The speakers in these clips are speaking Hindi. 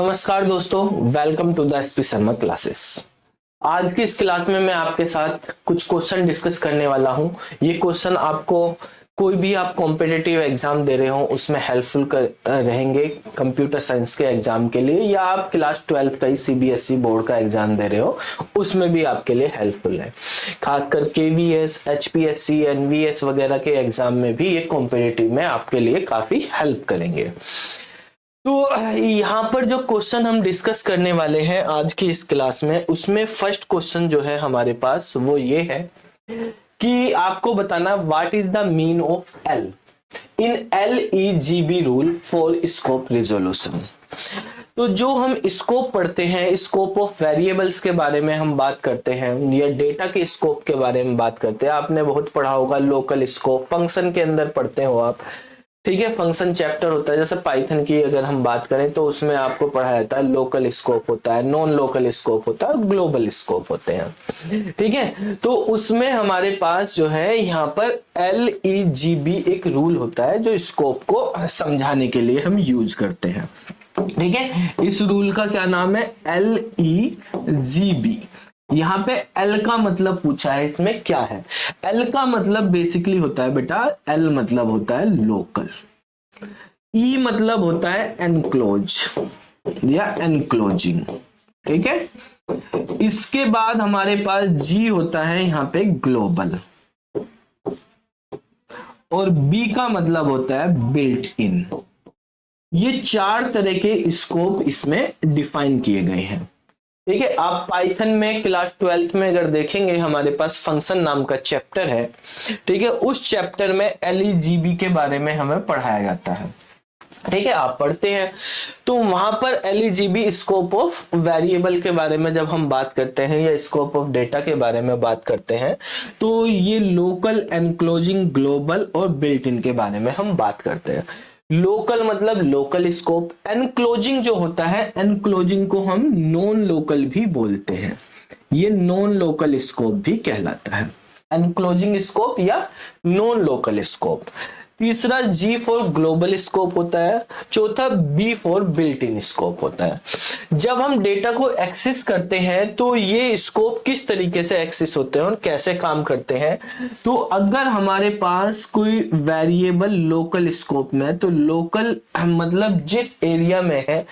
नमस्कार दोस्तों, welcome to the SP Sharma classes. आज की इस क्लास में मैं आपके साथ कुछ क्वेश्चन डिस्कस करने वाला हूं। ये क्वेश्चन आपको कोई भी आप कॉम्पिटिटिव एग्जाम दे रहे हो उसमें हेल्पफुल रहेंगे। कंप्यूटर साइंस के एग्जाम के लिए या आप क्लास 12 का ही सीबीएसई बोर्ड का एग्जाम दे रहे हो उसमें भी आपके लिए हेल्पफुल है। खासकर केवीएस, एचपीएससी, एनवीएस वगैरह के एग्जाम में भी ये कॉम्पिटिटिव में आपके लिए काफी हेल्प करेंगे। तो यहाँ पर जो क्वेश्चन हम डिस्कस करने वाले हैं आज की इस क्लास में, उसमें फर्स्ट क्वेश्चन जो है हमारे पास वो ये है कि आपको बताना what is the mean of L in LEGB rule for scope resolution. तो जो हम स्कोप पढ़ते हैं, स्कोप ऑफ वेरिएबल्स के बारे में हम बात करते हैं या डेटा के स्कोप के बारे में बात करते हैं। आपने बहुत पढ़ा होगा लोकल स्कोप, फंक्शन के अंदर पढ़ते हो आप, ठीक है। फंक्शन चैप्टर होता है, जैसे पाइथन की अगर हम बात करें तो उसमें आपको पढ़ाया जाता है लोकल स्कोप होता है, नॉन लोकल स्कोप होता है, ग्लोबल स्कोप होते हैं, ठीक है। तो उसमें हमारे पास जो है यहाँ पर LEGB एक रूल होता है जो स्कोप को समझाने के लिए हम यूज करते हैं, ठीक है। इस रूल का क्या नाम है? LEGB। यहाँ पे एल का मतलब पूछा है, इसमें क्या है? एल का मतलब बेसिकली होता है बेटा, एल मतलब होता है लोकल, ई मतलब होता है एनक्लोज या एनक्लोजिंग, ठीक है। इसके बाद हमारे पास जी होता है यहाँ पे ग्लोबल, और बी का मतलब होता है बिल्ट इन। ये चार तरह के स्कोप इसमें डिफाइन किए गए हैं, ठीक है। आप पाइथन में क्लास 12 में अगर देखेंगे हमारे पास फंक्शन नाम का चैप्टर है, ठीक है। उस चैप्टर में LEGB के बारे में हमें पढ़ाया जाता है, ठीक है, आप पढ़ते हैं। तो वहां पर LEGB स्कोप ऑफ वेरिएबल के बारे में जब हम बात करते हैं या स्कोप ऑफ डेटा के बारे में बात करते हैं तो ये लोकल, एनक्लोजिंग, ग्लोबल और बिल्ट इन के बारे में हम बात करते हैं। लोकल मतलब लोकल स्कोप, एनक्लोजिंग जो होता है, एनक्लोजिंग को हम नॉन लोकल भी बोलते हैं, ये नॉन लोकल स्कोप भी कहलाता है, एनक्लोजिंग स्कोप या नॉन लोकल स्कोप। तीसरा जी फॉर ग्लोबल स्कोप होता है। चौथा B for built in scope होता है। जब हम डेटा को एक्सेस करते हैं तो ये स्कोप किस तरीके से एक्सेस होते हैं और कैसे काम करते हैं? तो अगर हमारे पास कोई वेरिएबल लोकल स्कोप में, तो लोकल मतलब जिस एरिया में है,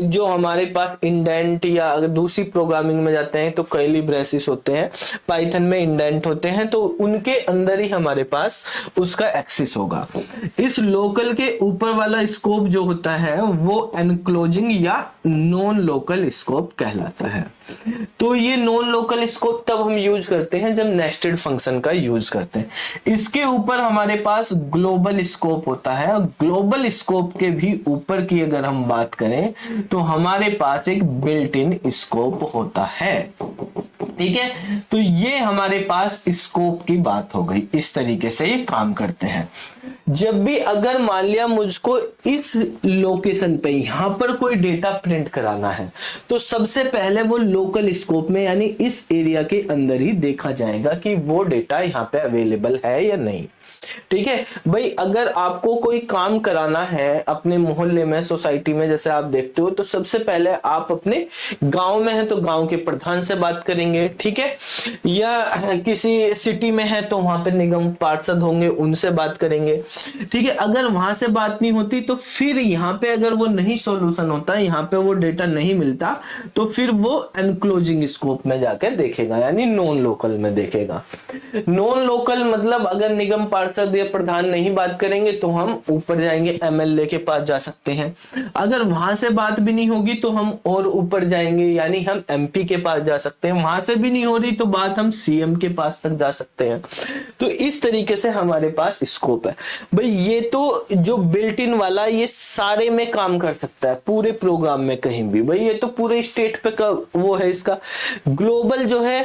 जो हमारे पास इंडेंट या अगर दूसरी प्रोग्रामिंग में जाते हैं तो कर्ली ब्रेसेस होते हैं, पाइथन में इंडेंट होते हैं, तो उनके अंदर ही हमारे पास उसका एक्सेस होगा। इस लोकल के ऊपर वाला स्कोप जो होता है वो एनक्लोजिंग या नॉन लोकल स्कोप कहलाता है। तो ये नॉन लोकल स्कोप तब हम यूज करते हैं जब नेस्टेड फंक्शन का यूज करते हैं। इसके ऊपर हमारे पास ग्लोबल स्कोप होता है। ग्लोबल स्कोप के भी ऊपर की अगर हम बात करें तो हमारे पास एक बिल्ट इन स्कोप होता है, ठीक है। तो ये हमारे पास स्कोप की बात हो गई। इस तरीके से ये काम करते हैं। जब भी अगर मान लिया मुझको इस लोकेशन पे यहां पर कोई डेटा प्रिंट कराना है तो सबसे पहले वो लोकल स्कोप में यानी इस एरिया के अंदर ही देखा जाएगा कि वो डेटा यहां पे अवेलेबल है या नहीं, ठीक है भाई। अगर आपको कोई काम कराना है अपने मोहल्ले में, सोसाइटी में, जैसे आप देखते हो, तो सबसे पहले आप अपने गांव में है तो गांव के प्रधान से बात करेंगे, ठीक है, या किसी सिटी में है तो वहां पे निगम पार्षद होंगे, उनसे बात करेंगे, ठीक है। अगर वहां से बात नहीं होती तो फिर यहाँ पे अगर वो नहीं सॉल्यूशन होता, यहाँ पे वो डेटा नहीं मिलता, तो फिर वो एनक्लोजिंग स्कोप में जाकर देखेगा, यानी नॉन लोकल में देखेगा। नॉन लोकल मतलब अगर निगम पार्षद या प्रधान नहीं बात करेंगे तो हम ऊपर जाएंगे, MLA के पास जा सकते हैं। अगर वहां से बात भी नहीं होगी तो हम और ऊपर जाएंगे, यानी हम MP के पास जा सकते हैं। वहां से भी नहीं हो रही तो बात हम CM के पास तक जा सकते हैं। तो इस तरीके से हमारे पास स्कोप है भाई। ये तो जो बिल्ट इन वाला ये सारे में काम कर सकता है, पूरे प्रोग्राम में कहीं भी भाई। ये तो पूरे स्टेट पे का वो है इसका। ग्लोबल जो है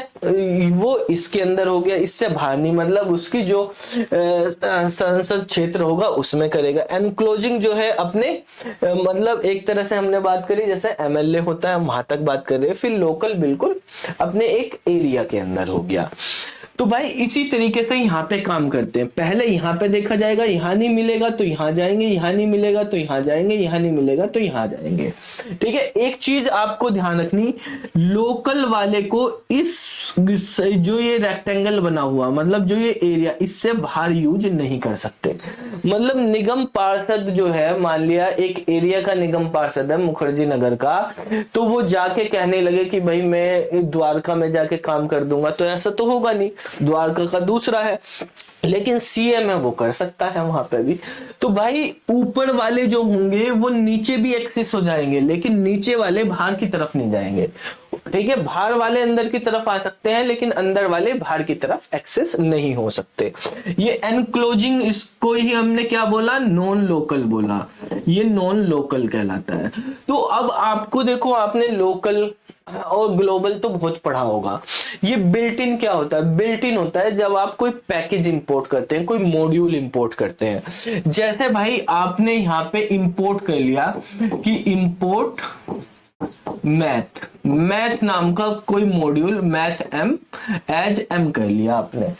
वो इसके अंदर हो गया, इससे बाहर नहीं, मतलब उसकी जो संसद क्षेत्र होगा उसमें करेगा। एनक्लोजिंग जो है अपने मतलब एक तरह से हमने बात करी जैसे MLA होता है वहां तक बात कर रहे हैं। फिर लोकल बिल्कुल अपने एक एरिया के अंदर हो गया। तो भाई इसी तरीके से यहाँ पे काम करते हैं। पहले यहाँ पे देखा जाएगा, यहाँ नहीं मिलेगा तो यहाँ जाएंगे, यहाँ नहीं मिलेगा तो यहाँ जाएंगे, यहाँ नहीं मिलेगा तो यहाँ जाएंगे। ठीक है, एक चीज आपको ध्यान रखनी, लोकल वाले को इस जो ये रेक्टेंगल बना हुआ, मतलब जो ये एरिया, इससे बाहर यूज नहीं कर सकते। मतलब निगम पार्षद जो है, मान लिया एक एरिया का निगम पार्षद है मुखर्जी नगर का, तो वो जाके कहने लगे कि भाई मैं द्वारका में जाके काम कर दूंगा, तो ऐसा तो होगा नहीं, द्वारका का दूसरा है, लेकिन सीएम है वो कर सकता है वहां पे भी। तो भाई ऊपर वाले जो होंगे वो नीचे भी एक्सेस हो जाएंगे, लेकिन नीचे वाले बाहर की तरफ नहीं जाएंगे। ठीक है, बाहर वाले अंदर की तरफ आ सकते हैं, लेकिन अंदर वाले बाहर की तरफ एक्सेस नहीं हो सकते। ये एनक्लोजिंग, इसको ही हमने क्या बोला, नॉन लोकल बोला, ये नॉन लोकल कहलाता है। तो अब आपको देखो, आपने लोकल और ग्लोबल तो बहुत पढ़ा होगा। ये बिल्ट इन क्या होता है? बिल्ट इन होता है जब आप कोई पैकेज इंपोर्ट करते हैं, कोई मॉड्यूल इंपोर्ट करते हैं। जैसे भाई आपने यहाँ पे इंपोर्ट कर लिया कि इंपोर्ट मैथ नाम का कोई module, math M as M कर लिया आपने।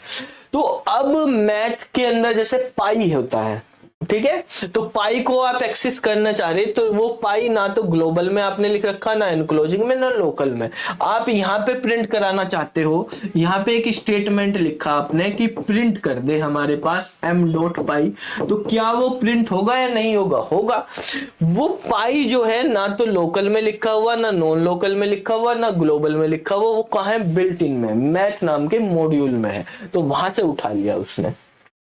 तो अब मैथ के अंदर जैसे पाई होता है, ठीक है, तो पाई को आप एक्सेस करना चाह रहे, तो वो पाई ना तो ग्लोबल में आपने लिख रखा, ना एनक्लोजिंग में, ना लोकल में। आप यहाँ पे प्रिंट कराना चाहते हो, यहाँ पे एक स्टेटमेंट लिखा आपने कि प्रिंट कर दे हमारे पास m.पाई, तो क्या वो प्रिंट होगा या नहीं होगा? होगा। वो पाई जो है ना तो लोकल में लिखा हुआ, ना नॉन लोकल में लिखा हुआ, ना ग्लोबल में लिखा हुआ, वो कहाँ है? बिल्ट इन में, मैथ नाम के मॉड्यूल में है, तो वहां से उठा लिया उसने।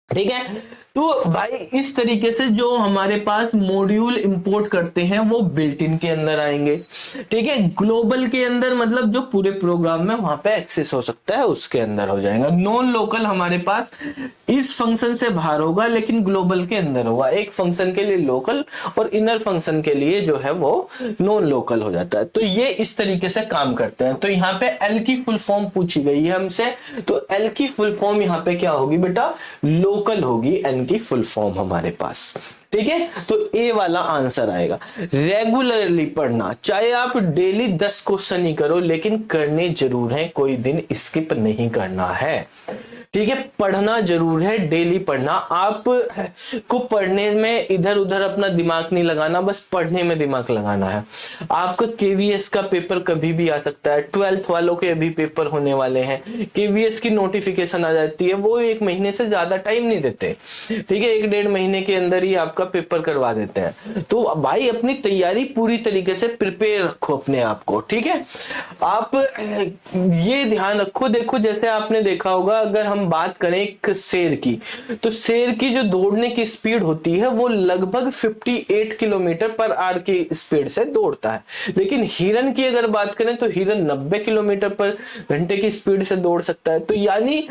ठीक है, तो भाई इस तरीके से जो हमारे पास मॉड्यूल इंपोर्ट करते हैं वो बिल्ट इन के अंदर आएंगे। ठीक है, ग्लोबल के अंदर मतलब जो पूरे प्रोग्राम में वहां पे एक्सेस हो सकता है उसके अंदर हो जाएगा। नॉन लोकल हमारे पास इस फंक्शन से बाहर होगा, लेकिन ग्लोबल के अंदर होगा। एक फंक्शन के लिए लोकल और इनर फंक्शन के लिए जो है वो नॉन लोकल हो जाता है। तो ये इस तरीके से काम करते हैं। तो यहाँ पे एल की फुल फॉर्म पूछी गई है हमसे, तो एल की फुल फॉर्म यहाँ पे क्या होगी बेटा? लोकल होगी एन की फुल फॉर्म हमारे पास। ठीक है, तो ए वाला आंसर आएगा। रेगुलरली पढ़ना, चाहे आप डेली 10 क्वेश्चन ही करो, लेकिन करने जरूर है, कोई दिन स्किप नहीं करना है। ठीक है, पढ़ना जरूर है, डेली पढ़ना। आप को पढ़ने में इधर उधर अपना दिमाग नहीं लगाना, बस पढ़ने में दिमाग लगाना है। आपका केवीएस का पेपर कभी भी आ सकता है, 12th वालों के अभी पेपर होने वाले हैं, केवीएस की नोटिफिकेशन आ जाती है, वो 1 महीने से ज्यादा टाइम नहीं देते। ठीक है, 1-1.5 महीने के अंदर ही आपका पेपर करवा देते हैं। तो भाई अपनी तैयारी पूरी तरीके से प्रिपेयर रखो अपने आप को। ठीक है, आप ये ध्यान रखो। देखो, जैसे आपने देखा होगा, अगर हम बात करें एक शेर की, तो शेर की जो दौड़ने की स्पीड होती है वो लगभग 58 किलोमीटर पर आवर की स्पीड से दौड़ता है। लेकिन हिरन की अगर बात करें तो हिरन 90 किलोमीटर पर घंटे की स्पीड से दौड़ सकता है। तो यानी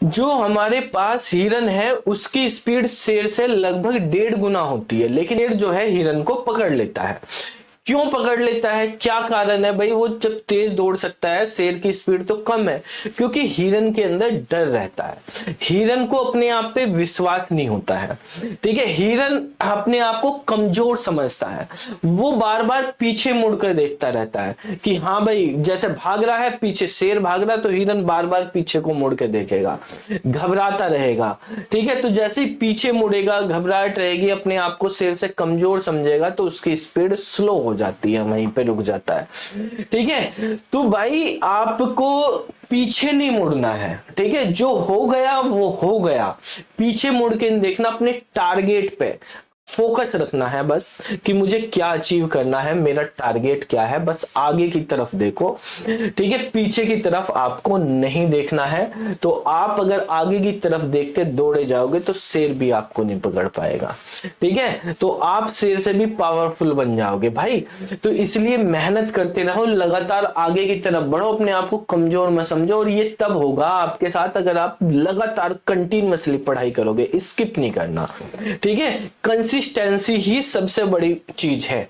जो हमारे पास हिरन है उसकी स्पीड शेर से लगभग 1.5 गुना होती है, लेकिन शेर जो है हिरन को पकड़ लेता है। क्यों पकड़ लेता है? क्या कारण है भाई? वो जब तेज दौड़ सकता है, शेर की स्पीड तो कम है, क्योंकि हिरन के अंदर डर रहता है। हिरन को अपने आप पे विश्वास नहीं होता है। ठीक है, हिरन अपने आप को कमजोर समझता है, वो बार बार पीछे मुड़कर देखता रहता है कि हाँ भाई, जैसे भाग रहा है, पीछे शेर भाग रहा है, तो हिरन बार बार पीछे को मुड़ के देखेगा, घबराता रहेगा। ठीक है, तो जैसे ही पीछे मुड़ेगा, घबराहट रहेगी, अपने आप को शेर से कमजोर समझेगा, तो उसकी स्पीड स्लो हो जाती है, वहीं पे रुक जाता है। ठीक है, तो भाई आपको पीछे नहीं मुड़ना है। ठीक है, जो हो गया वो हो गया, पीछे मुड़ के देखना, अपने टारगेट पे फोकस रखना है बस, कि मुझे क्या अचीव करना है, मेरा टारगेट क्या है, बस आगे की तरफ देखो। ठीक है, पीछे की तरफ आपको नहीं देखना है। तो आप अगर आगे की तरफ देख के दौड़े जाओगे तो शेर भी आपको नहीं पकड़ पाएगा। ठीक है, तो आप शेर से भी पावरफुल बन जाओगे भाई। तो इसलिए मेहनत करते रहो, लगातार आगे की तरफ बढ़ो, अपने आप को कमजोर मत समझो। और ये तब होगा आपके साथ अगर आप लगातार कंटिन्यूअसली पढ़ाई करोगे, स्किप नहीं करना। ठीक है, कंसिस्टेंसी ही सबसे बड़ी चीज है।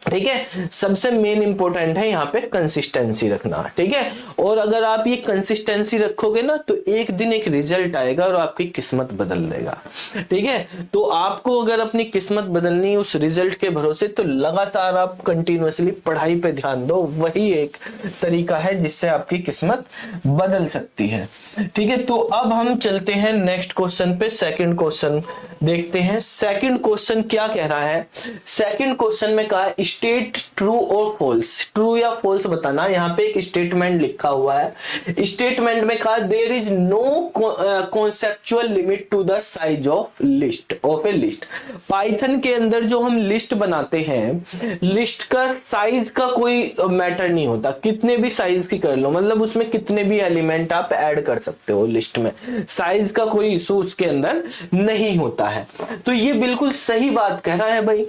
ठीक है, सबसे मेन इंपॉर्टेंट है यहाँ पे कंसिस्टेंसी रखना। ठीक है, और अगर आप ये कंसिस्टेंसी रखोगे ना तो एक दिन एक रिजल्ट आएगा और आपकी किस्मत बदल देगा। ठीक है, तो आपको अगर अपनी किस्मत बदलनी है उस रिजल्ट के भरोसे, तो लगातार आप कंटिन्यूअसली पढ़ाई पे ध्यान दो, वही एक तरीका है जिससे आपकी किस्मत बदल सकती है। ठीक है, तो अब हम चलते हैं नेक्स्ट क्वेश्चन पे। सेकंड क्वेश्चन देखते हैं। सेकंड क्वेश्चन क्या कह रहा है? सेकंड क्वेश्चन में कहा है स्टेट ट्रू और फॉल्स, ट्रू या फॉल्स बताना। यहाँ पे एक स्टेटमेंट लिखा हुआ है। स्टेटमेंट में कहा there is no conceptual limit to the size of list of a list. Python के अंदर जो हम लिस्ट बनाते हैं, लिस्ट का साइज का कोई मैटर नहीं होता, कितने भी साइज की कर लो, मतलब उसमें कितने भी एलिमेंट आप ऐड कर सकते हो लिस्ट में, साइज का कोई इशू उसके अंदर नहीं होता है। तो ये बिल्कुल सही बात कह रहा है भाई।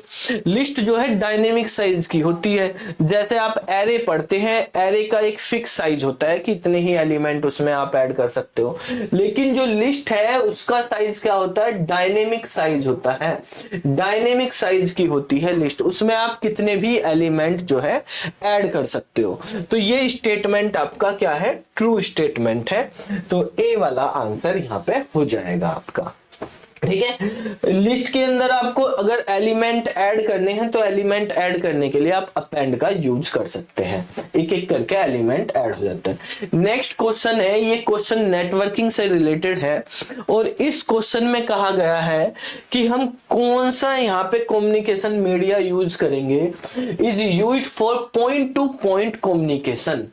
लिस्ट जो है डायनेमिक साइज की होती है। जैसे आप एरे पढ़ते हैं, एरे का एक फिक्स साइज होता है कि इतने ही एलिमेंट उसमें आप ऐड कर सकते हो, लेकिन जो लिस्ट है उसका साइज क्या होता है? डायनेमिक साइज होता है। डायनेमिक साइज की होती है लिस्ट, उसमें आप कितने भी एलिमेंट जो है ऐड कर सकते हो। तो ये स्टेटमेंट आपका क्या है? ट्रू स्टेटमेंट है। तो ए वाला आंसर यहां पे हो जाएगा आपका। ठीक है, लिस्ट के अंदर आपको अगर एलिमेंट ऐड करने हैं तो एलिमेंट ऐड करने के लिए आप अपेंड का यूज कर सकते हैं, एक एक करके एलिमेंट ऐड हो जाते हैं। नेक्स्ट क्वेश्चन है, ये क्वेश्चन नेटवर्किंग से रिलेटेड है और इस क्वेश्चन में कहा गया है कि हम कौन सा यहाँ पे कम्युनिकेशन मीडिया यूज करेंगे। Is used for point two point communication.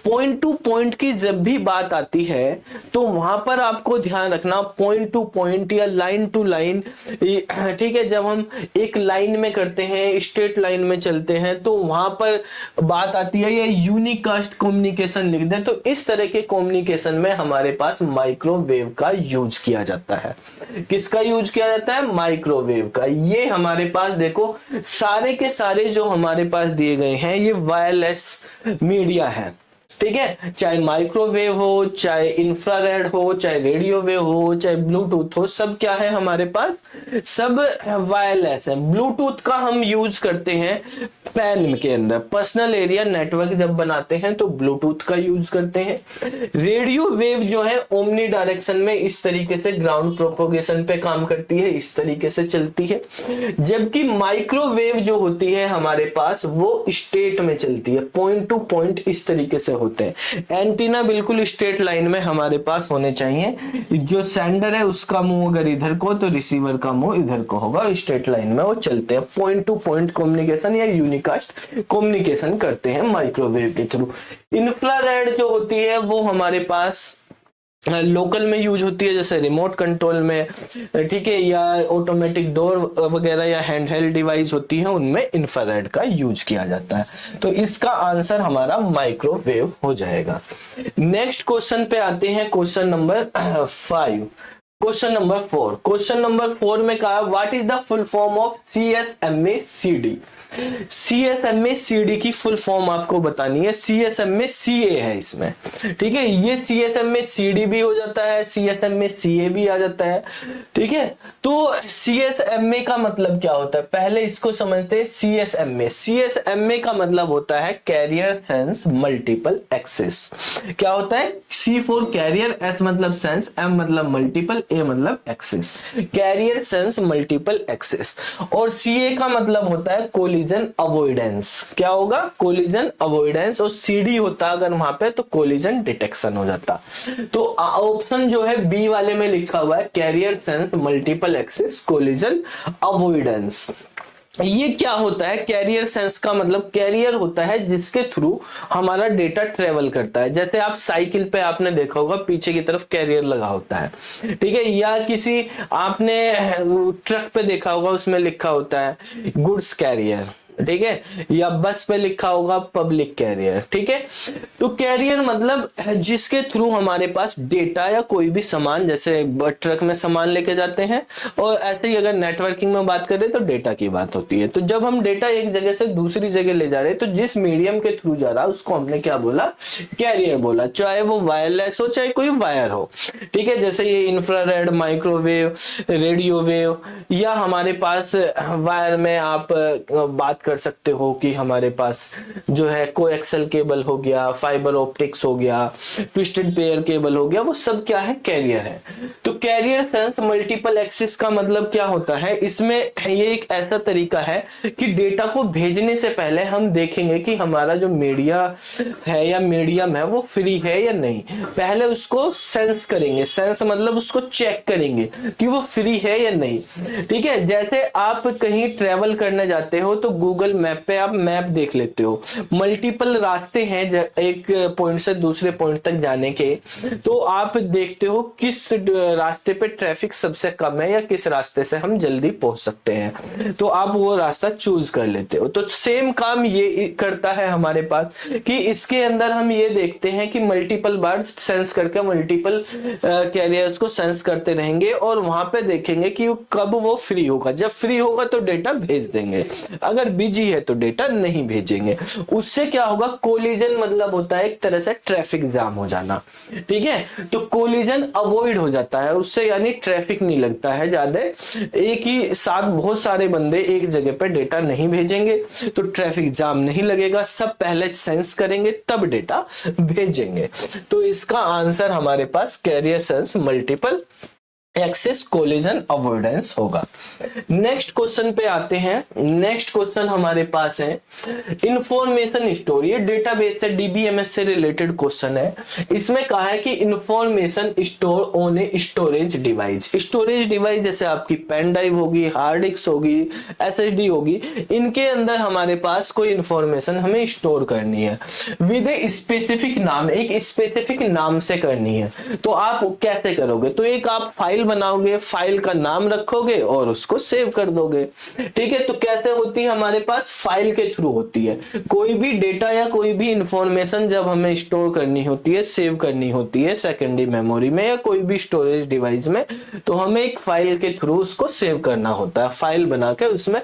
Point two point की जब भी बात आती है तो वहां पर आपको ध्यान रखना, पॉइंट टू पॉइंट या लाइन टू लाइन। ठीक है, जब हम एक लाइन में करते हैं, स्ट्रेट लाइन में चलते हैं, तो वहां पर बात आती है ये यूनिकास्ट कम्युनिकेशन लिख दें, तो इस तरह के कम्युनिकेशन में हमारे पास माइक्रोवेव का यूज किया जाता है। किसका यूज किया जाता है? माइक्रोवेव का। ये हमारे पास देखो सारे के सारे जो हमारे पास दिए गए हैं ये वायरलेस मीडिया है। ठीक है, चाहे माइक्रोवेव हो, चाहे इंफ्रारेड हो, चाहे रेडियो वेव हो, चाहे ब्लूटूथ हो, सब क्या है हमारे पास? सब वायरलेस है। ब्लूटूथ का हम यूज करते हैं पैन के अंदर, पर्सनल एरिया नेटवर्क जब बनाते हैं तो ब्लूटूथ का यूज करते हैं। रेडियो वेव जो है ओमनी डायरेक्शन में इस तरीके से ग्राउंड प्रोपोगेशन पे काम करती है, इस तरीके से चलती है। जबकि माइक्रोवेव जो होती है हमारे पास वो स्टेट में चलती है, पॉइंट टू पॉइंट इस तरीके से होते हैं। एंटीना बिल्कुल स्ट्रेट लाइन में हमारे पास होने चाहिए। जो सेंडर है उसका मुंह अगर इधर को तो रिसीवर का मुंह इधर को होगा, स्ट्रेट लाइन में वो चलते हैं। पॉइंट टू पॉइंट कम्युनिकेशन या यूनिकास्ट कम्युनिकेशन करते हैं माइक्रोवेव के थ्रू। इंफ्रारेड जो होती है वो हमारे पास लोकल में यूज होती है, जैसे रिमोट कंट्रोल में, ठीक है, या ऑटोमेटिक डोर वगैरह या हैंडहेल्ड डिवाइस होती है उनमें इंफ्रारेड का यूज किया जाता है। तो इसका आंसर हमारा माइक्रोवेव हो जाएगा। नेक्स्ट क्वेश्चन पे आते हैं, question number 5। Question number 4। Question number 4 में कहा what is the full form of CSMA-CD। CSMA-CD की फुल फॉर्म आपको बतानी है। CSMA-CA है इसमें, ठीक है, ये CSMA-CD भी हो जाता है, CSMA-CA भी आ जाता है। ठीक है, तो CSMA का मतलब क्या होता है पहले इसको समझते हैं। CSMA का मतलब होता है कैरियर सेंस मल्टीपल एक्सेस। क्या होता है? C फॉर कैरियर, S मतलब सेंस, M मतलब मल्टीपल, A मतलब access. Carrier sense multiple access. और CA का मतलब होता है कोलिजन अवॉइडेंस। क्या होगा? Collision avoidance. और CD होता अगर वहां पे तो कोलिजन डिटेक्शन हो जाता। तो ऑप्शन जो है बी वाले में लिखा हुआ है carrier sense multiple access collision avoidance. ये क्या होता है? कैरियर सेंस का मतलब कैरियर होता है जिसके थ्रू हमारा डेटा ट्रेवल करता है। जैसे आप साइकिल पे आपने देखा होगा पीछे की तरफ कैरियर लगा होता है, ठीक है, या किसी आपने ट्रक पे देखा होगा उसमें लिखा होता है गुड्स कैरियर, ठीक है, या बस पे लिखा होगा पब्लिक कैरियर। ठीक है, तो कैरियर मतलब जिसके थ्रू हमारे पास डेटा या कोई भी सामान, जैसे ट्रक में सामान लेके जाते हैं, और ऐसे ही अगर नेटवर्किंग में बात करें तो डेटा की बात होती है। तो जब हम डेटा एक जगह से दूसरी जगह ले जा रहे हैं तो जिस मीडियम के थ्रू जा रहा है उसको हमने क्या बोला? कैरियर बोला, चाहे वो वायरलेस हो चाहे कोई वायर हो। ठीक है, जैसे ये इंफ्रारेड, माइक्रोवेव, रेडियो वेव, या हमारे पास वायर में आप बात कर सकते हो कि हमारे पास जो है कोएक्सल केबल हो गया, फाइबर ऑप्टिक्स हो गया, ट्विस्टेड पेयर केबल हो गया, वो सब क्या है, कैरियर है। तो कैरियर सेंस मल्टीपल एक्सिस का मतलब क्या होता है, इसमें ये एक ऐसा तरीका है कि डेटा को भेजने से पहले हम देखेंगे कि हमारा जो मीडिया है या मीडियम है वो फ्री है या नहीं। पहले उसको सेंस करेंगे, सेंस मतलब उसको चेक करेंगे कि वो फ्री है या नहीं। ठीक है, जैसे आप कहीं ट्रेवल करने जाते हो तो गूगल मैप पे आप मैप देख लेते हो, मल्टीपल रास्ते हैं एक पॉइंट से दूसरे पॉइंट तक जाने के, तो आप देखते हो किस रास्ते पे ट्रैफिक सबसे कम है या किस रास्ते से हम जल्दी पहुंच सकते हैं, तो आप वो रास्ता चूज कर लेते हो। तो सेम काम ये करता है हमारे पास कि इसके अंदर हम ये देखते हैं कि मल्टीपल बार सेंस करके मल्टीपल कैरियर्स को सेंस करते रहेंगे और वहां पे देखेंगे कि कब वो फ्री होगा। जब फ्री होगा तो डेटा भेज देंगे, अगर बिजी है तो डेटा नहीं भेजेंगे। उससे क्या होगा, कोलिजन मतलब होता है एक तरह से ट्रैफिक जाम हो जाना। ठीक है, तो कोलिजन अवॉइड हो जाता है उससे, यानी ट्रैफिक नहीं लगता है ज्यादा, एक ही साथ बहुत सारे बंदे एक जगह पे डेटा नहीं भेजेंगे तो ट्रैफिक जाम नहीं लगेगा, सब पहले सेंस करेंगे तब डेटा भेजेंगे। तो इसका आंसर हमारे पास carrier sense multiple access collision avoidance होगा। नेक्स्ट क्वेश्चन पे आते हैं। नेक्स्ट क्वेश्चन हमारे पास है इंफॉर्मेशन स्टोर। ये डेटाबेस से डीबीएमएस से रिलेटेड क्वेश्चन है। इसमें कहा है कि information store on a storage device. Storage device जैसे आपकी पेन ड्राइव होगी, हार्ड डिस्क होगी, एसएसडी होगी, इनके अंदर हमारे पास कोई इंफॉर्मेशन हमें स्टोर करनी है विद ए स्पेसिफिक नाम, एक स्पेसिफिक नाम से करनी है। तो आप कैसे करोगे, तो एक आप फाइल बनाओगे, फाइल का नाम रखोगे और उसको सेव कर दोगे। ठीक है, तो कैसे होती है हमारे पास, फाइल के थ्रू होती है। कोई भी डेटा या कोई भी इंफॉर्मेशन जब हमें स्टोर करनी होती है, सेव करनी होती है सेकेंडरी मेमोरी में या कोई भी स्टोरेज डिवाइस में, तो हमें एक फाइल के थ्रू उसको सेव करना होता है। फाइल बना के उसमें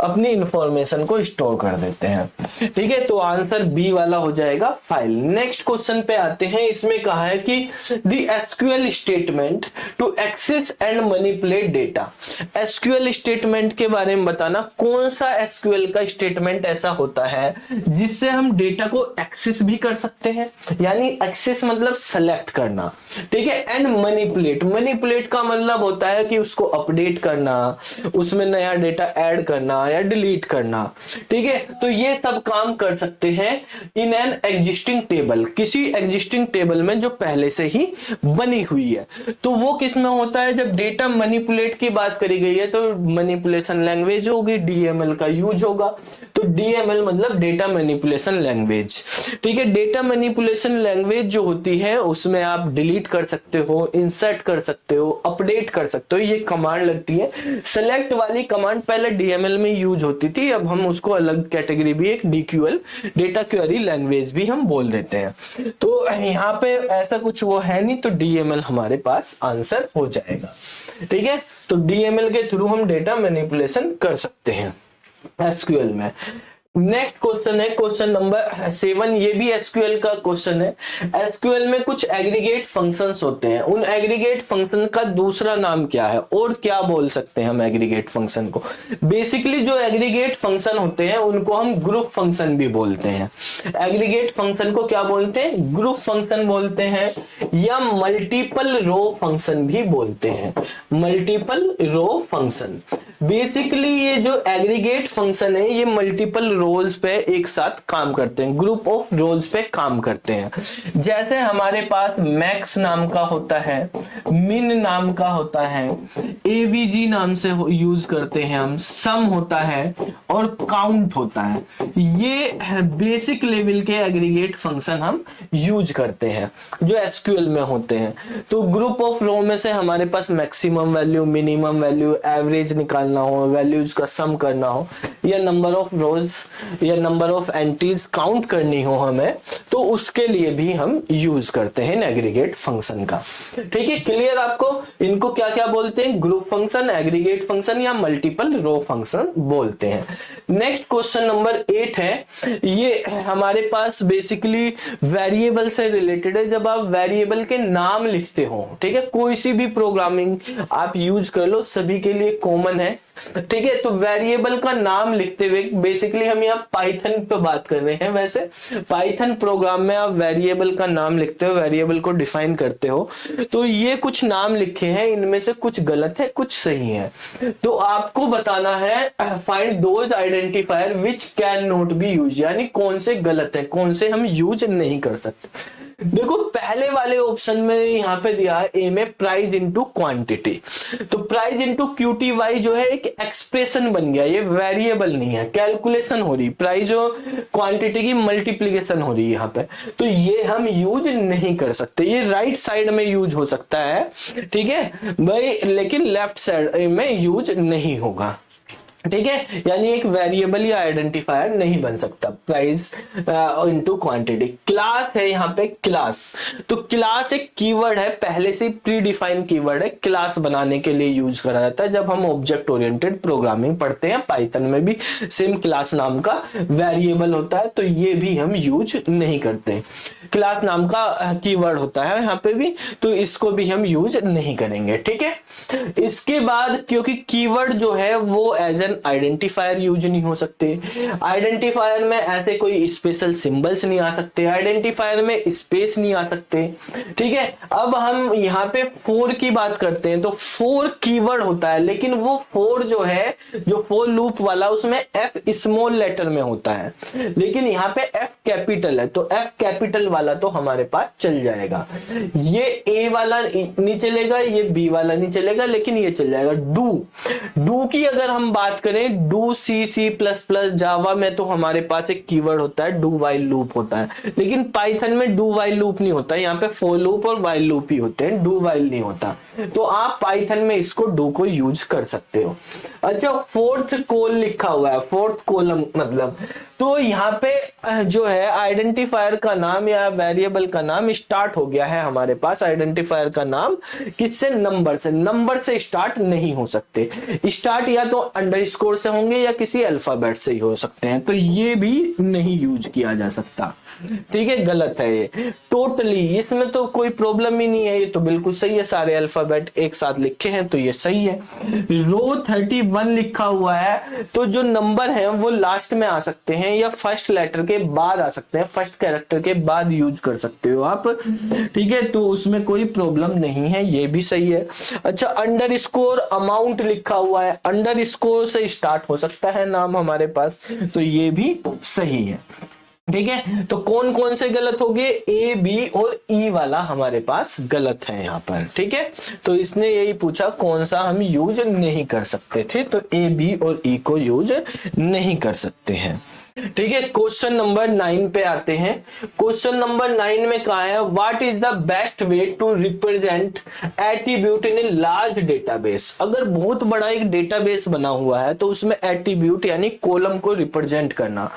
अपनी इंफॉर्मेशन को स्टोर कर देते हैं। ठीक है, तो आंसर बी वाला हो जाएगा, फाइल। नेक्स्ट क्वेश्चन पे आते हैं। इसमें कहा है कि the SQL statement to access and manipulate data. SQL statement के बारे में बताना, कौन सा एसक्यूएल का स्टेटमेंट ऐसा होता है जिससे हम डेटा को एक्सेस भी कर सकते हैं, यानी एक्सेस मतलब सेलेक्ट करना। ठीक है, एंड मैनिपुलेट, मैनिपुलेट का मतलब होता है कि उसको अपडेट करना, उसमें नया डेटा ऐड करना या डिलीट करना। ठीक है, तो ये सब काम कर सकते हैं इन एन एग्जिस्टिंग टेबल, किसी एग्जिस्टिंग टेबल में जो पहले से ही बनी हुई है। तो वो किसमें होता है, जब डेटा मैनिपुलेट की बात करी गई है तो मैनिपुलेशन लैंग्वेज होगी, डीएमएल का यूज होगा। तो डीएमएल मतलब डेटा मैनिपुलेशन लैंग्वेज। ठीक है, डेटा मैनिपुलेशन लैंग्वेज जो होती है उसमें आप डिलीट कर सकते हो, इंसर्ट कर सकते हो, अपडेट कर सकते हो, ये कमांड लगती है। सेलेक्ट वाली कमांड पहले डीएमएल में यूज होती थी, अब हम उसको अलग कैटेगरी भी, एक डीक्यूएल डेटा क्वेरी लैंग्वेज भी हम बोल देते हैं। तो यहाँ पे ऐसा कुछ वो है नहीं, तो डीएमएल हमारे पास आंसर हो जाएगा। ठीक है, तो डीएमएल के थ्रू हम डेटा मैनिपुलेशन कर सकते हैं एसक्यूएल में। नेक्स्ट क्वेश्चन है क्वेश्चन नंबर 7। ये भी एसक्यूएल का क्वेश्चन है। एसक्यूएल में कुछ एग्रीगेट फंक्शंस होते हैं, उन एग्रीगेट फंक्शन का दूसरा नाम क्या है और क्या बोल सकते हैं हम एग्रीगेट फंक्शन को। बेसिकली जो एग्रीगेट फंक्शन होते हैं उनको हम ग्रुप फंक्शन भी बोलते हैं। एग्रीगेट फंक्शन को क्या बोलते हैं, ग्रुप फंक्शन बोलते हैं या मल्टीपल रो फंक्शन भी बोलते हैं। मल्टीपल रो फंक्शन, बेसिकली ये जो एग्रीगेट फंक्शन है ये मल्टीपल रोज पे एक साथ काम करते हैं, ग्रुप ऑफ रोज पे काम करते हैं। जैसे हमारे पास मैक्स नाम का होता है, मिन नाम का होता है, एवीजी नाम से यूज करते हैं हम, सम होता है और काउंट होता है। ये बेसिक लेवल के एग्रीगेट फंक्शन हम यूज करते हैं जो एसक्यूएल में होते हैं। तो ग्रुप ऑफ रो में से हमारे पास maximum value, minimum value, average निकालना हो, वैल्यूज का सम करना हो या नंबर ऑफ रोज या नंबर ऑफ एंट्रीज काउंट करनी हो हमें, तो उसके लिए भी हम यूज करते हैं एग्रीगेट फंक्शन का। ठीक है, क्लियर आपको? इनको क्या क्या बोलते हैं? ग्रुप फंक्शन, एग्रीगेट फंक्शन या मल्टीपल रो फंक्शन बोलते हैं। नेक्स्ट क्वेश्चन नंबर 8 है, ये हमारे पास बेसिकली वेरिएबल से रिलेटेड है। जब आप वेरिएबल के नाम लिखते हो, ठीक है, कोई सी भी प्रोग्रामिंग आप यूज कर लो, सभी के लिए कॉमन है। ठीक है, तो वेरिएबल का नाम लिखते हुए बेसिकली हम यहाँ पाइथन पे बात कर रहे हैं। वैसे पाइथन प्रोग्राम में आप वेरिएबल का नाम लिखते हो, वेरिएबल को डिफाइन करते हो, तो ये कुछ नाम लिखे हैं, इनमें से कुछ गलत है, कुछ सही है। तो आपको बताना है find those identifier which can not be use, यानी कौन से गलत है, कौन से हम यूज नहीं कर सकते। देखो पहले वाले ऑप्शन में यहाँ पे दिया है ए में प्राइस इनटू क्वांटिटी, तो प्राइस इनटू QTY जो है एक एक्सप्रेशन बन गया, ये वेरिएबल नहीं है, कैलकुलेशन हो रही, प्राइस और क्वांटिटी की मल्टीप्लिकेशन हो रही है यहाँ पे, तो ये हम यूज नहीं कर सकते। ये राइट साइड में यूज हो सकता है, ठीक है भाई, लेकिन लेफ्ट साइड में यूज नहीं होगा। ठीक है, यानी एक वेरिएबल या आइडेंटिफायर नहीं बन सकता प्राइस इनटू क्वांटिटी। क्लास है यहाँ पे, क्लास, तो क्लास एक कीवर्ड है, पहले से प्री डिफाइंड कीवर्ड है, क्लास बनाने के लिए यूज करा जाता है जब हम ऑब्जेक्ट ओरिएंटेड प्रोग्रामिंग पढ़ते हैं। पाइथन में भी सेम क्लास नाम का वेरिएबल होता है, तो ये भी हम यूज नहीं करते। क्लास नाम का कीवर्ड होता है यहाँ पे भी, तो इसको भी हम यूज नहीं करेंगे। ठीक है, इसके बाद क्योंकि कीवर्ड जो है वो एज आइडेंटिफायर यूज नहीं हो सकते, आइडेंटिफायर में ऐसे कोई स्पेशल सिंबल्स नहीं आ सकते, आइडेंटिफायर में स्पेस नहीं आ सकते। ठीक है, अब हम यहाँ पे फोर की बात करते हैं, तो फोर कीवर्ड होता है, लेकिन वो फोर जो है, जो फोर लूप वाला, उसमें एफ स्मॉल लेटर में होता है, लेकिन यहाँ पे एफ कैपिटल है, तो एफ कैपिटल वाला तो हमारे पास चल जाएगा। ये ए वाला नहीं चलेगा, ये बी वाला नहीं चलेगा, लेकिन ये चल जाएगा। डू की अगर हम बात करें, डू C++, जावा में तो हमारे पास एक कीवर्ड होता है, डू वाइल लूप होता है, लेकिन पाइथन में डू वाइल लूप नहीं होता, यहाँ पे फॉर लूप और वाइल लूप ही होते हैं, डू वाइल नहीं होता, तो आप पाइथन में इसको डू को यूज कर सकते हो। अच्छा, फोर्थ कॉल लिखा हुआ है, फोर्थ कॉलम मतलब, तो यहाँ पे जो है आइडेंटिफायर का नाम या वेरिएबल का नाम स्टार्ट हो गया है हमारे पास। आइडेंटिफायर का नाम किससे? नंबर से। नंबर से स्टार्ट नहीं हो सकते, स्टार्ट या तो अंडरस्कोर से होंगे या किसी अल्फाबेट से ही हो सकते हैं, तो ये भी नहीं यूज किया जा सकता। ठीक है, गलत है ये टोटली, इसमें तो कोई प्रॉब्लम ही नहीं है, ये तो बिल्कुल सही है, सारे अल्फाबेट एक साथ लिखे हैं तो ये सही है। रो 31 लिखा हुआ है, तो जो नंबर है वो लास्ट में आ सकते हैं या फर्स्ट लेटर के बाद आ सकते हैं, फर्स्ट कैरेक्टर के बाद यूज कर सकते हो आप। ठीक है, तो उसमें कोई प्रॉब्लम नहीं है, ये भी सही है। अच्छा, अंडरस्कोर अमाउंट लिखा हुआ है, अंडरस्कोर से स्टार्ट हो सकता है नाम हमारे पास, तो ये भी सही है। ठीक है, तो कौन कौन से गलत हो गए? ए, बी और ई वाला हमारे पास गलत है यहाँ पर। ठीक है, तो इसने यही पूछा कौन सा हम यूज नहीं कर सकते थे, तो ए, बी और ई को यूज नहीं कर सकते हैं। ठीक है, क्वेश्चन नंबर 9 पे आते हैं। क्वेश्चन नंबर 9 में कहा है, what is the best way to represent attribute in a large database. अगर बहुत बड़ा एक डेटाबेस बना हुआ है तो उसमें एट्रीब्यूट यानी कॉलम को रिप्रेजेंट करना।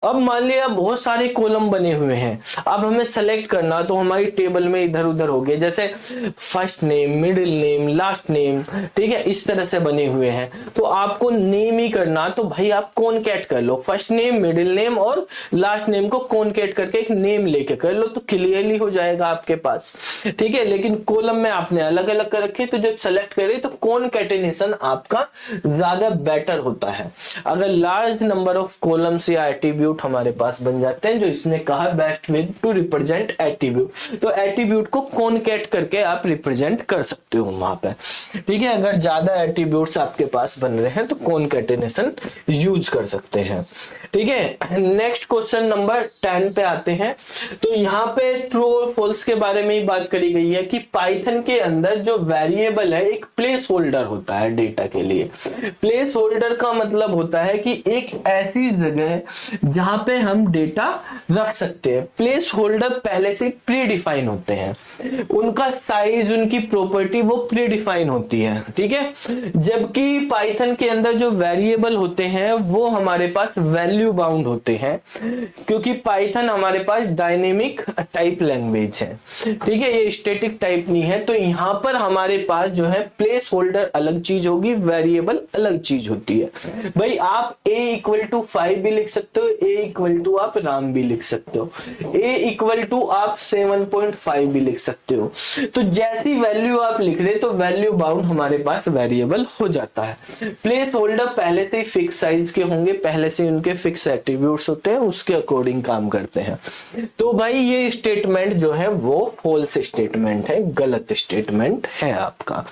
अब मान लिया बहुत सारे कॉलम बने हुए हैं, अब हमें सेलेक्ट करना, तो हमारी टेबल में इधर उधर हो गए, जैसे first name, middle name, last name, ठीक है, इस तरह से बने हुए हैं, तो आपको नेम ही करना, तो भाई आप कॉनकैट कर लो, फर्स्ट नेम, मिडिल नेम और लास्ट नेम को कॉनकैट करके एक नेम लेके कर लो, तो क्लियरली हो जाएगा आपके पास। ठीक है, लेकिन कॉलम में आपने अलग अलग कर रखे, तो जब सेलेक्ट करे तो कॉनकैटिनेशन आपका ज्यादा बेटर होता है। अगर लार्ज नंबर ऑफ कॉलम्स या एट्रीब्यूट हमारे पास बन जाते हैं, जो इसने कहा best way to represent attribute, तो एट्रीब्यूट को कॉनकैट करके आप रिप्रेजेंट कर सकते हो वहां पे। ठीक है, अगर ज्यादा एट्रीब्यूट्स आपके पास बन रहे हैं तो कॉनकैटिनेशन यूज कर सकते हैं। ठीक है, नेक्स्ट क्वेश्चन नंबर 10 पे आते हैं। तो यहाँ पे ट्रू और फॉल्स के बारे में ही बात करी गई है कि पाइथन के अंदर जो वेरिएबल है एक प्लेस होल्डर होता है डेटा के लिए। प्लेस होल्डर का मतलब होता है कि एक ऐसी जगह जहां पे हम डेटा रख सकते हैं। प्लेस होल्डर पहले से प्री डिफाइन होते हैं, उनका साइज, उनकी प्रॉपर्टी वो प्री डिफाइन होती है। ठीक है, जबकि पाइथन के अंदर जो वेरिएबल होते हैं वो हमारे पास वैल्यू वैल्यू बाउंड होते हैं, क्योंकि पाइथन हमारे पास डायनेमिक टाइप लैंग्वेज है, ठीक है, ये स्टैटिक टाइप नहीं है। तो यहाँ पर हमारे पास जो है प्लेस होल्डर अलग चीज होगी, वेरिएबल अलग चीज होती है। भाई आप a इक्वल टू 5 भी लिख सकते हो, a इक्वल टू आप राम भी लिख सकते हो, a इक्वल टू आप 7.5 भी लिख सकते हो। तो जैसी वैल्यू आप लिख रहे तो वैल्यू बाउंड हमारे पास वेरिएबल हो जाता है। प्लेस होल्डर पहले से ही फिक्स साइज के होंगे, पहले से उनके फिक्स एट्रीब्यूट्स होते हैं, उसके अकॉर्डिंग काम करते हैं। तो भाई ये स्टेटमेंट जो है वो फॉल्स स्टेटमेंट है, गलत स्टेटमेंट है आपका,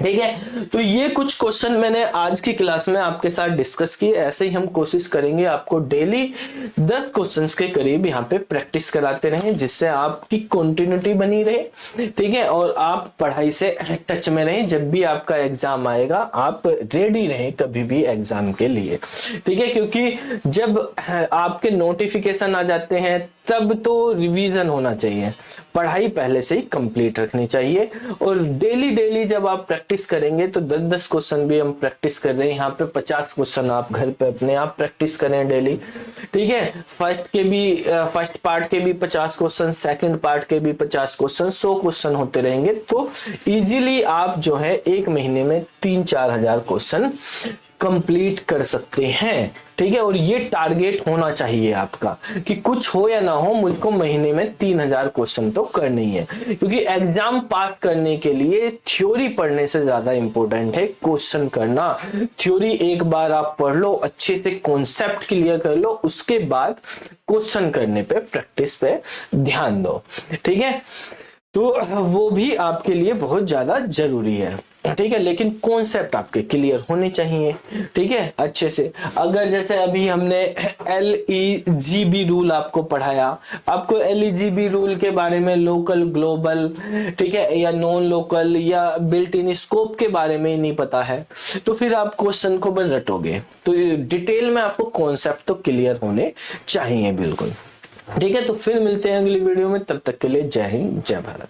ठीक है। तो ये कुछ क्वेश्चन मैंने आज की क्लास में आपके साथ डिस्कस किए। ऐसे ही हम कोशिश करेंगे आपको डेली 10 क्वेश्चंस के करीब यहाँ पे प्रैक्टिस कराते रहें, जिससे आपकी कंटिन्यूटी बनी रहे, ठीक है, और आप पढ़ाई से टच में रहें। जब भी आपका एग्जाम आएगा आप रेडी रहें कभी भी एग्जाम के लिए, ठीक है, क्योंकि जब आपके नोटिफिकेशन आ जाते हैं तब तो रिवीजन होना चाहिए, पढ़ाई पहले से ही कंप्लीट रखनी चाहिए। और डेली डेली जब आप प्रैक्टिस करेंगे तो 10-10 क्वेश्चन भी हम प्रैक्टिस कर रहे हैं यहाँ पे, 50 क्वेश्चन आप घर पे अपने आप प्रैक्टिस करें डेली, ठीक है। फर्स्ट पार्ट के भी 50 क्वेश्चन, सेकंड पार्ट के भी 50 क्वेश्चन, 100 क्वेश्चन होते रहेंगे। तो इजीली आप जो है एक महीने में 3-4 हजार क्वेश्चन कंप्लीट कर सकते हैं, ठीक है। और ये टारगेट होना चाहिए आपका कि कुछ हो या ना हो, मुझको महीने में 3000 क्वेश्चन तो करने ही है, क्योंकि एग्जाम पास करने के लिए थ्योरी पढ़ने से ज्यादा इंपॉर्टेंट है क्वेश्चन करना। थ्योरी एक बार आप पढ़ लो, अच्छे से कॉन्सेप्ट क्लियर कर लो, उसके बाद क्वेश्चन करने पे, प्रैक्टिस पे ध्यान दो, ठीक है। तो वो भी आपके लिए बहुत ज्यादा जरूरी है, ठीक है, लेकिन कॉन्सेप्ट आपके क्लियर होने चाहिए, ठीक है, अच्छे से। अगर जैसे अभी हमने LEGB रूल आपको पढ़ाया, आपको LEGB रूल के बारे में लोकल, ग्लोबल, ठीक है, या नॉन लोकल या बिल्ट इन स्कोप के बारे में ही नहीं पता है, तो फिर आप क्वेश्चन को बस रटोगे। तो डिटेल में आपको कॉन्सेप्ट तो क्लियर होने चाहिए बिल्कुल, ठीक है। तो फिर मिलते हैं अगली वीडियो में, तब तक के लिए जय हिंद, जय भारत।